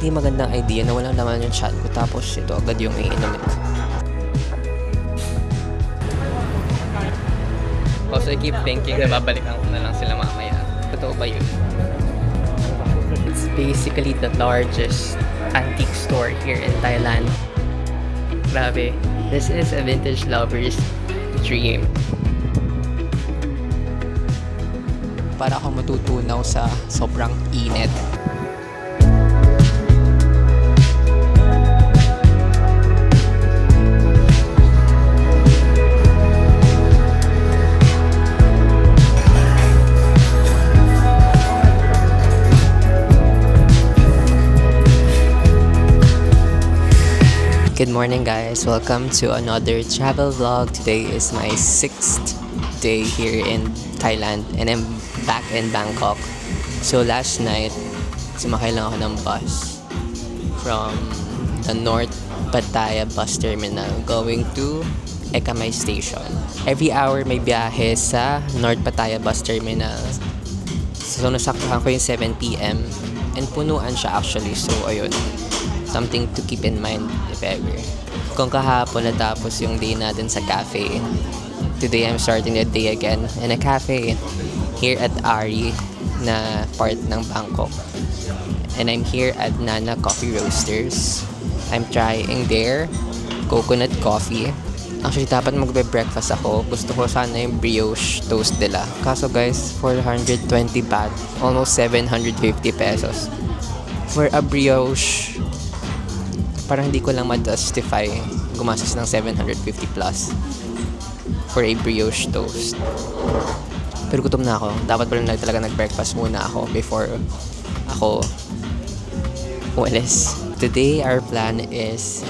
hindi magandang idea na walang laman yung chat ko tapos ito agad yung iinumin ko. Also, I keep thinking na babalikan ko na lang sila mamaya. Totoo ba yun? It's basically the largest antique store here in Thailand. Grabe. This is a vintage lover's dream. Para ako matutunaw sa sobrang init. Good morning guys, welcome to another travel vlog. Today is my 6th day here in Thailand and I'm back in Bangkok. So last night, sumakay lang ako ng bus from the North Pattaya bus terminal going to Ekamay Station. Every hour may biyahe sa North Pattaya bus terminal. So nasaktahan ko yung 7 PM and punuan siya actually, so ayun. Something to keep in mind if ever. Kung kahapon natapos yung day natin sa cafe, today I'm starting the day again in a cafe here at Ari na part ng Bangkok. And I'm here at Nana Coffee Roasters. I'm trying their coconut coffee. Actually, dapat magbe-breakfast ako. Gusto ko sana yung brioche toast nila. Kaso guys, 420 baht. Almost 750 pesos. For a brioche, parang hindi ko lang ma-justify gumastos ng 750 plus for a brioche toast. Pero gutom na ako. Dapat pala talaga nag-breakfast muna ako before ako umalis. Today, our plan is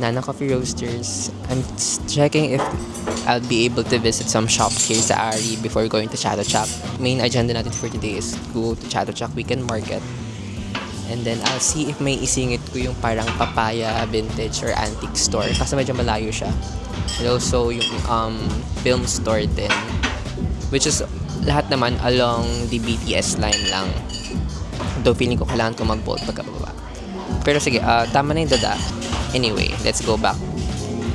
Nana Coffee Roasters. I'm checking if I'll be able to visit some shops here sa Ari before going to Chatuchak. Main agenda natin for today is go to Chatuchak Weekend Market. And then I'll see if may isingit ko yung parang papaya vintage or antique store kasi medyo malayo siya. And also yung film store din, which is lahat naman along the BTS line lang. Though feeling ko kailangan ko mag-bolt pagkababa. Pero sige, tama na yung dada. Anyway, let's go back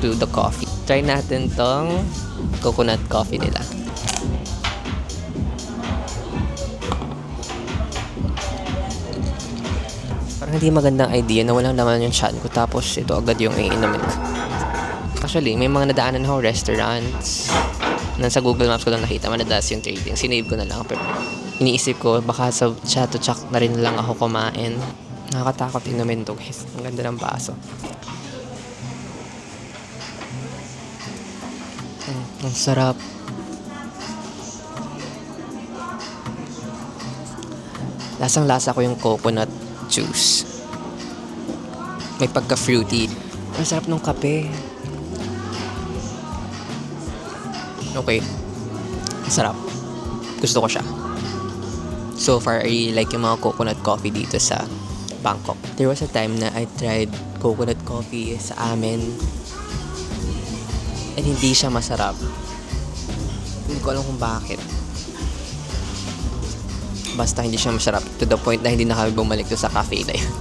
to the coffee. Try natin tong coconut coffee nila. Parang hindi magandang idea na walang laman yung chan ko tapos ito agad yung iinumin ko. Actually, may mga nadaanan ako restaurants. Nasa Google Maps ko lang nakita, manadas yung trading. Sinave ko na lang. Pero iniisip ko, baka sa Chatuchak na rin lang ako kumain. Nakakatakot inumin to guys. Ang ganda ng baso. Ang sarap. Lasang-lasa ko yung coconut juice. May pagka-fruity. Ang sarap ng kape. Okay. Ang sarap. Gusto ko siya. So far, I really like yung mga coconut coffee dito sa Bangkok. There was a time na I tried coconut coffee sa amin and hindi siya masarap. Hindi ko alam kung bakit. Basta hindi siya masarap to the point na hindi na kami bumalik to sa cafe na yun.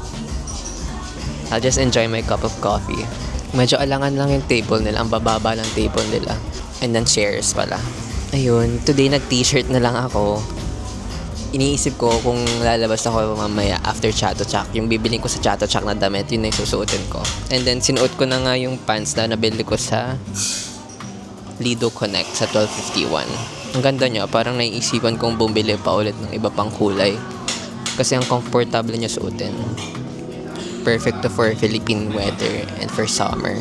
I'll just enjoy my cup of coffee. Medyo alangan lang yung table nila. Ang bababa ng table nila. And then chairs pala. Ayun, today nag-t-shirt na lang ako. Iniisip ko kung lalabas ako mamaya after Chatuchak. Yung bibiling ko sa Chatuchak na damit, yun na yung susuotin ko. And then sinuot ko na nga yung pants na nabili ko sa Lido Connect sa 1251. Ang ganda niya, parang naiisipan kong bumili pa ulit ng iba pang kulay. Kasi ang comfortable niya suotin. Perfect to for Philippine weather and for summer.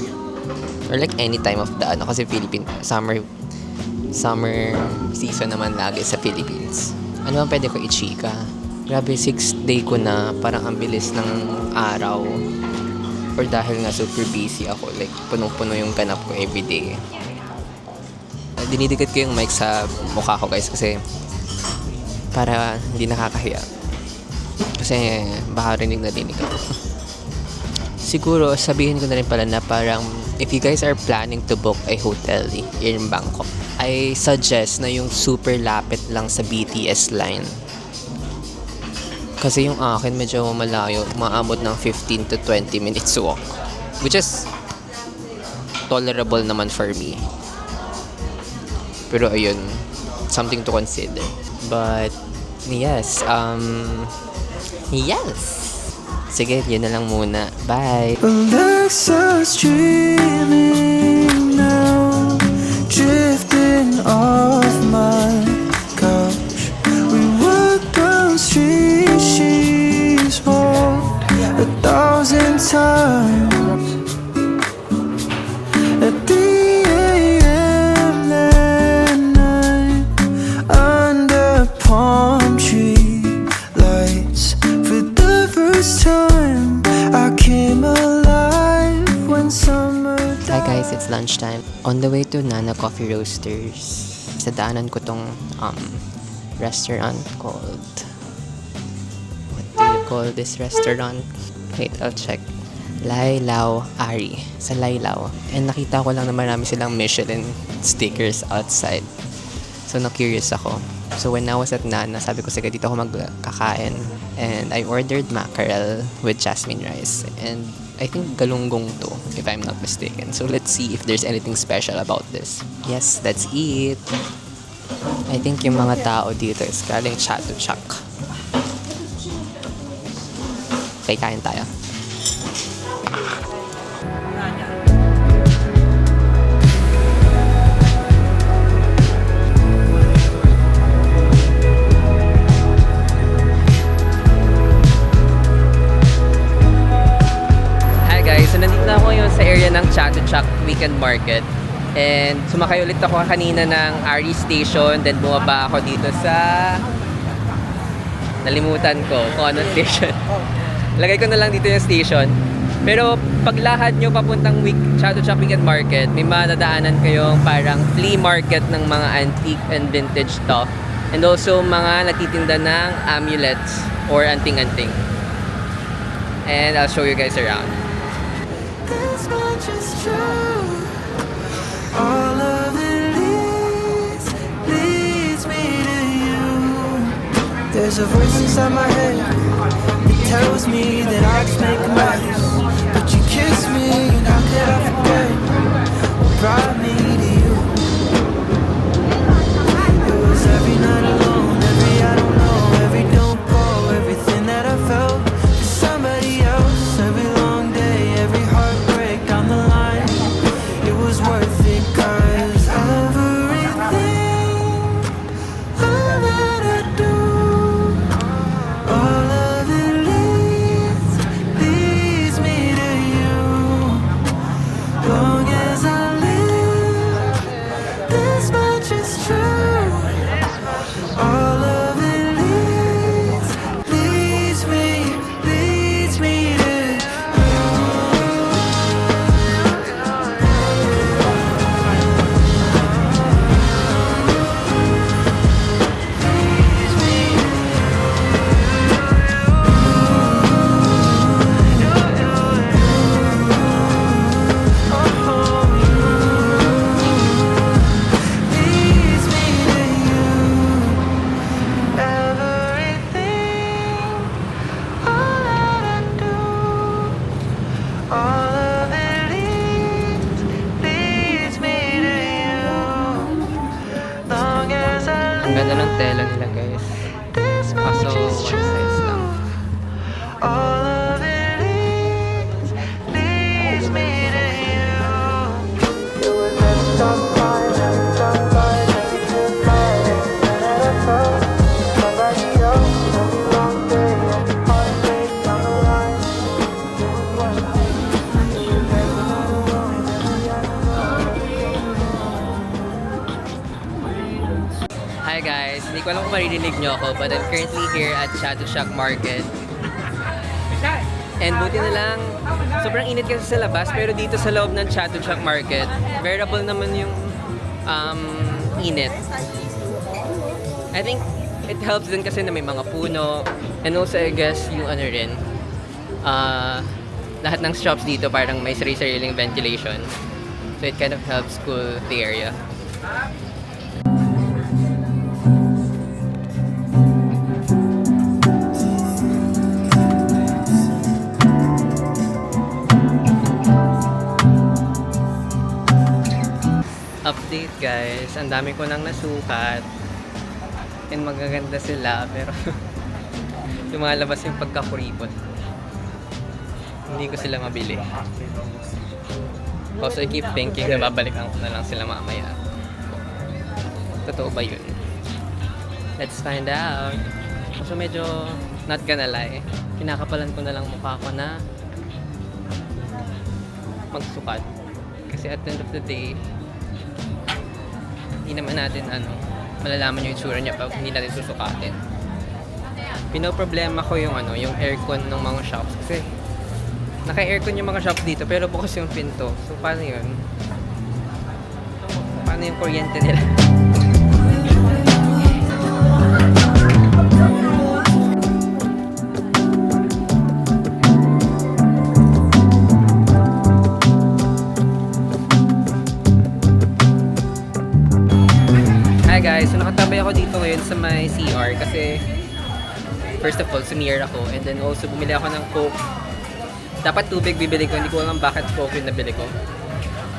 Or like any time of the kasi Philippine summer season naman lagi sa Philippines. Ano bang pwede ko i-chika? Grabe, 6th day ko na, parang ang bilis ng araw. Or dahil nga super busy ako, like punong-puno yung ganap ko everyday. Dinidikit ko yung mic sa mukha ko guys kasi para hindi nakakahiya. Kasi baka rinig na dinig ako. Siguro sabihin ko na rin pala na parang if you guys are planning to book a hotel here in Bangkok, I suggest na yung super lapit lang sa BTS line. Kasi yung akin medyo malayo, maabot ng 15 to 20 minutes walk. Which is tolerable naman for me. Pero ayun, something to consider. But, yes. Sige, yun na lang muna. Bye! Alexa's dreaming now, drifting off my couch. We walk down streets she's walked 1,000 times. At 3 a.m. that night, under palm tree lights, for the first time I came alive when summer Hi guys, it's lunchtime. On the way to Nana Coffee Roasters. Sa daanan ko tong restaurant called... What do you call this restaurant? Wait, I'll check. Lailao Ari. Sa Lailao. And nakita ko lang na marami silang Michelin stickers outside. So, na-curious ako. So, when I was at Nana, sabi ko, sige, dito ako magkakain. And I ordered mackerel with jasmine rice. And I think galunggong to, if I'm not mistaken. So, let's see if there's anything special about this. Yes, let's eat. I think yung mga tao dito is galing Chatuchak. Okay, kain tayo. So, nandito na ako ngayon sa area ng Chatuchak Weekend Market. And sumakay ulit ako kanina ng Ari Station. Then bumaba ako dito sa... Nalimutan ko kung anong station. Lagay ko na lang dito yung station. Pero paglahad nyo papuntang Chatuchak Weekend Market, may madadaanan kayong parang flea market ng mga antique and vintage stuff. And also mga nagtitinda ng amulets or anting-anting. And I'll show you guys around. this much is true. All of it leads me to you. There's a voice inside my head that tells me that I just make a mess. But you kiss me and how could I forget what brought me to you? It was every night alone, every I don't know, every don't go, everything that I felt for somebody else, every long day, every heartbreak down the line. It was worth it, 'cause everything, all that I do, all of it leads me to you. Long as I live, this much is true. All of it leads me to leads me to you. Everything, all that I do, all of it leads me to you. Long as I Ang live, ganda ng tela nila guys. this Kaso much is one true. size lang. All of it leads me to you. It was every time that I felt somebody else, every long day, every heartbreak down the line. It was worth Hi guys, hindi ko alam kung maririnig nyo ako, but I'm currently here at Chatuchak Market. And buti na lang, sobrang init kasi sa labas, pero dito sa loob ng Chatuchak Market, bearable naman yung init. I think it helps din kasi na may mga puno, and also I guess yung ano rin, lahat ng shops dito parang may sarili-sariling ventilation. So it kind of helps cool the area. Update guys, ang dami ko nang nasukat. And magaganda sila, pero lumalabas yung pagkakuripot. Hindi ko sila mabili. Also, I keep thinking na babalikan ko na lang sila mamaya. Totoo ba yun? Let's find out. So medyo not gonna lie, kinakapalan ko na lang mukha ko na magsukat. Kasi at the end of the day, hindi naman natin malalaman yung itsura niya pag hindi natin susukatin. Pinoproblema ko yung yung aircon ng mga shops kasi naka-aircon yung mga shops dito pero bukas yung pinto. So paano yun? Paano yung kuryente nila? Hi guys, so nakatabay ako dito ngayon sa may CR kasi first of all, sumir ako and then also bumili ako ng Coke. Dapat tubig bibili ko, hindi ko alam bakit Coke yung nabili ko.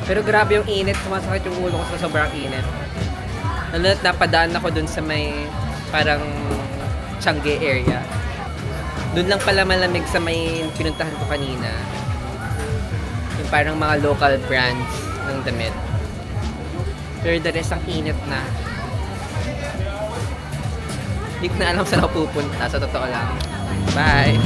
Pero grabe yung init, sumasakit yung ulo ko sa sobrang init. Lalo na't napadaan ako dun sa may parang Changi area. Dun lang pala malamig sa may pinuntahan ko kanina. Yung parang mga local brands ng damit. Pero the rest ang init na. Hindi ko na alam saan ako pupunta, sa totoo lang. Bye!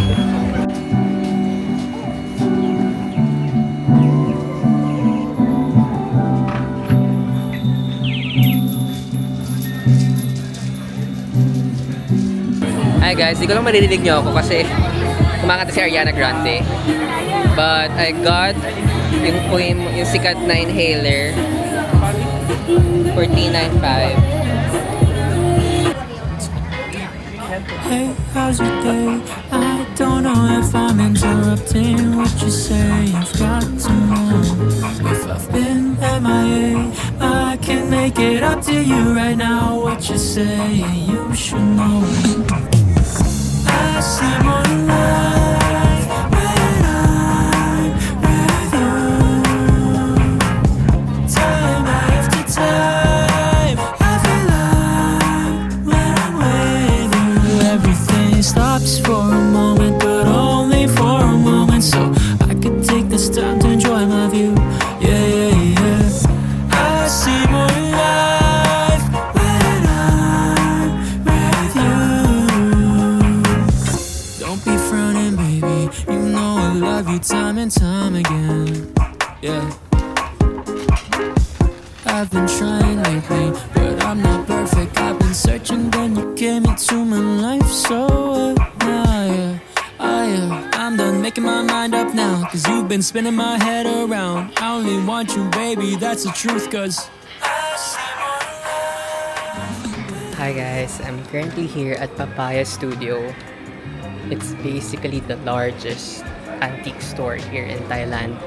Hi guys, di ko lang maririnig nyo ako kasi kumakanta si Ariana Grande. But I got yung sikat na inhaler for $395. Hey, how's your day? I don't know if I'm interrupting what you say. I've got to know if I've been MIA. I can make it up to you right now. What you say, you should know. I see more life when I'm with you. Time after time, I feel like when I'm with you, everything stops for a moment, but only for a moment. So I could take this time to enjoy my view. Yeah, yeah, yeah. I see more life when I'm with you. Don't be frowning, baby. You know I love you time and time again. Yeah. I've been trying lately, but I'm not perfect. I've been searching, then you came into my life. So I'm done making my mind up now, cause you've been spinning my head around. I only want you, baby, that's the truth, cause Hi guys, I'm currently here at Papaya Studio. It's basically the largest antique store here in Thailand.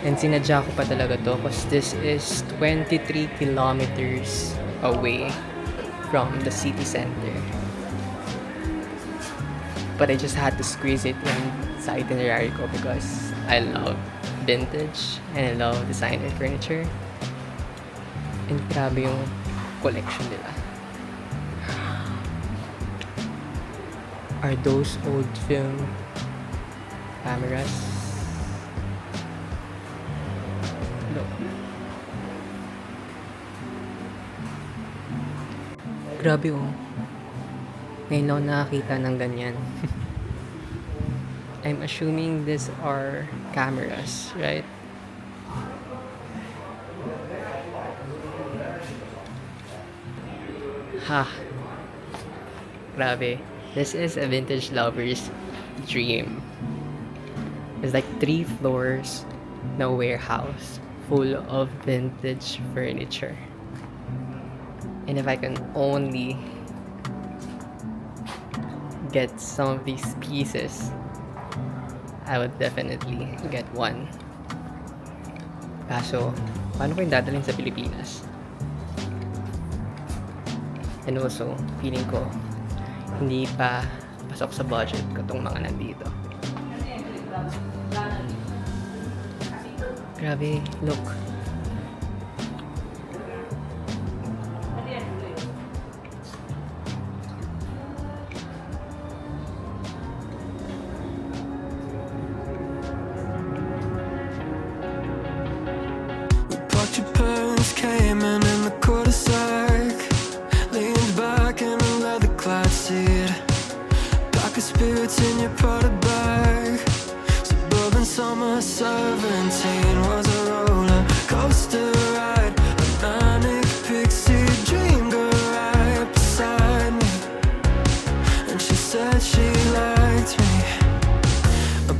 And sinadya ko pa talaga to because this is 23 kilometers away from the city center. But I just had to squeeze it in sa itinerary ko because I love vintage and I love designer furniture. And grabe yung collection nila. Are those old film cameras? No. Grabe oh. Ngayon lang nakakita ng ganyan. I'm assuming these are cameras, right? Ha. Grabe. This is a vintage lover's dream. It's like 3 floors, no warehouse, full of vintage furniture. And if I can only get some of these pieces, I would definitely get one. Kaso, paano ko yung dadalhin sa Pilipinas? And also, feeling ko, hindi pa pasok sa budget ko tong mga nandito. Grabe, look. boots in your Prada bag. Suburban summer 17 was a roller coaster ride. A manic pixie dream girl right beside me, and she said she liked me,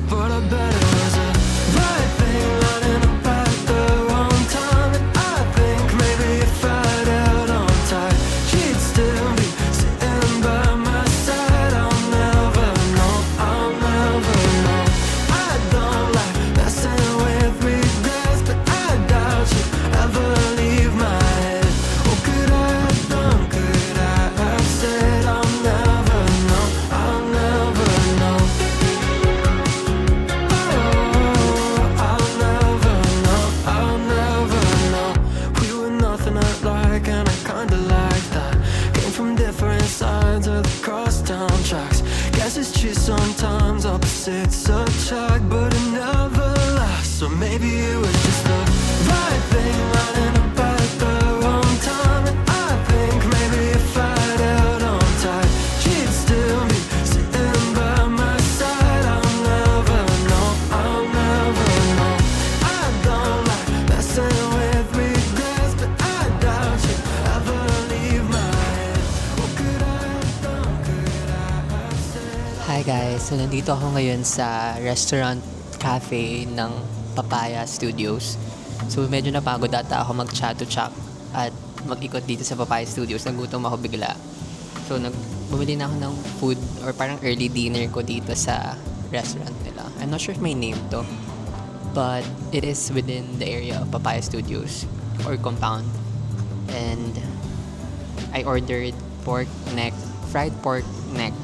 but I bet it was a right thing lining up at the wrong time. And I think maybe if I'd held on tight, she'd still be sitting by my side. I'll never know, I'll never know. I don't like messing with regrets, but I doubt you'd ever leave my head. What could I have done, could I have said? I'll never know, I'll never know. I'll never know, I'll never know. We were nothing alike, and I kinda like that. Came from different sides of the crosstown tracks. Guess it's true sometimes opposites attract, but it never lasts. So maybe it was just the right thing lining up at the wrong time. And I think maybe if I'd held on tight, she'd still be sitting by my side. I'll never know, I'll never know. I don't like messing with regrets, but I doubt you'd ever leave my head. What could I have done, could I have said? Hi guys! So nandito ako ngayon sa restaurant cafe ng Papaya Studios. So medyo napagod ata ako mag-chat-to-chat at mag-ikot dito sa Papaya Studios. Nagutom ako bigla. So bumili na ako ng food or parang early dinner ko dito sa restaurant nila. I'm not sure if may name to, but it is within the area of Papaya Studios or compound. And I ordered fried pork neck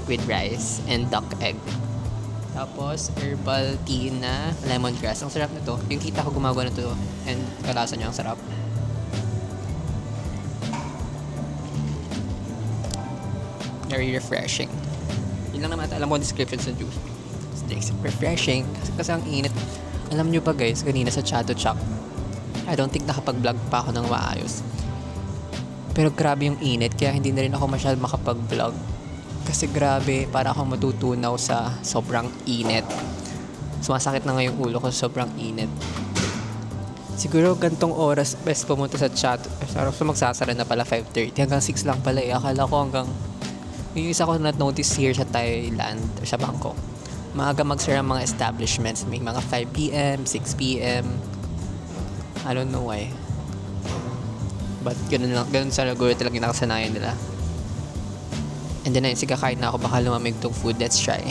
with rice and duck egg. Tapos, herbal tea na lemongrass. Ang sarap nito. Yung tita ko gumagawa nito and kalasa niya ang sarap. Very refreshing. Yun lang naman alam ko ang description sa juice. It's refreshing. Kasi ang init. Alam nyo ba guys, kanina sa Chato-Chak, I don't think nakapag-vlog pa ako ng maayos. Pero grabe yung init, kaya hindi na rin ako masyadong makapag-vlog. Kasi grabe, para akong matutunaw sa sobrang init. Sumasakit na nga yung ulo ko sa sobrang init. Siguro gantong oras best pumunta sa chat. So magsasara na pala 5:30. Hanggang 6 lang pala eh. Akala ko hanggang... Yung isa ko na-notice here sa Thailand or sa Bangkok. Maaga magsara ang mga establishments. May mga 5 p.m, 6 p.m. I don't know why. But ganun sa siguro talagang nakasanayan nila. And then ayun, sige kain na ako, baka lumamig tong food. Let's try.